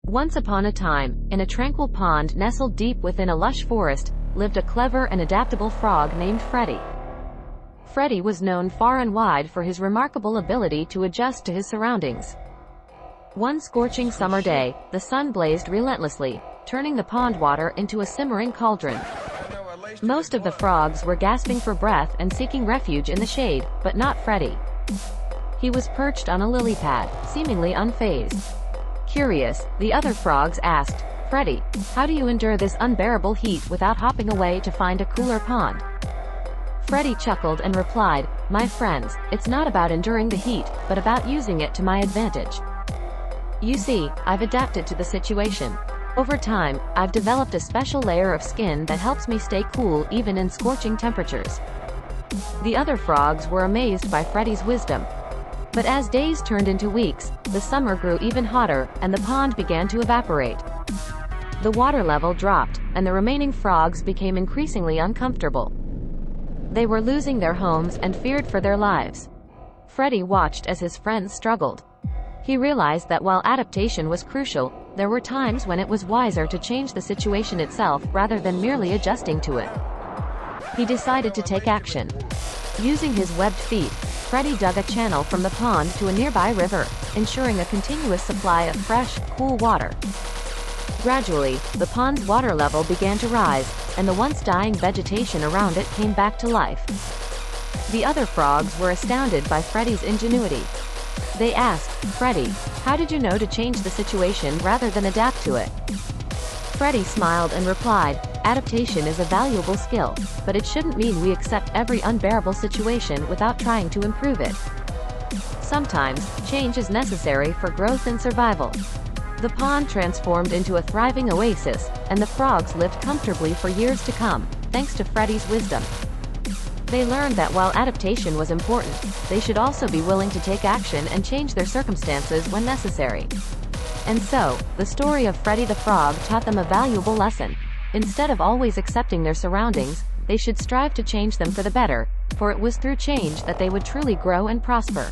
Once upon a time, in a tranquil pond nestled deep within a lush forest, lived a clever and adaptable frog named Freddy. Freddy was known far and wide for his remarkable ability to adjust to his surroundings. One scorching summer day, the sun blazed relentlessly, turning the pond water into a simmering cauldron. Most of the frogs were gasping for breath and seeking refuge in the shade, but not Freddy. He was perched on a lily pad, seemingly unfazed. Curious, the other frogs asked, "Freddy, how do you endure this unbearable heat without hopping away to find a cooler pond?" Freddy chuckled and replied, "My friends, it's not about enduring the heat, but about using it to my advantage. You see, I've adapted to the situation. Over time, I've developed a special layer of skin that helps me stay cool even in scorching temperatures." The other frogs were amazed by Freddy's wisdom. But as days turned into weeks, the summer grew even hotter, and the pond began to evaporate. The water level dropped, and the remaining frogs became increasingly uncomfortable. They were losing their homes and feared for their lives. Freddy watched as his friends struggled. He realized that while adaptation was crucial, there were times when it was wiser to change the situation itself rather than merely adjusting to it. He decided to take action. Using his webbed feet, Freddy dug a channel from the pond to a nearby river, ensuring a continuous supply of fresh, cool water. Gradually, the pond's water level began to rise, and the once dying vegetation around it came back to life. The other frogs were astounded by Freddy's ingenuity. They asked, "Freddy, how did you know to change the situation rather than adapt to it?" Freddy smiled and replied, "Adaptation is a valuable skill, but it shouldn't mean we accept every unbearable situation without trying to improve it. Sometimes, change is necessary for growth and survival." The pond transformed into a thriving oasis, and the frogs lived comfortably for years to come, thanks to Freddy's wisdom. They learned that while adaptation was important, they should also be willing to take action and change their circumstances when necessary. And so, the story of Freddy the Frog taught them a valuable lesson. Instead of always accepting their surroundings, they should strive to change them for the better, for it was through change that they would truly grow and prosper.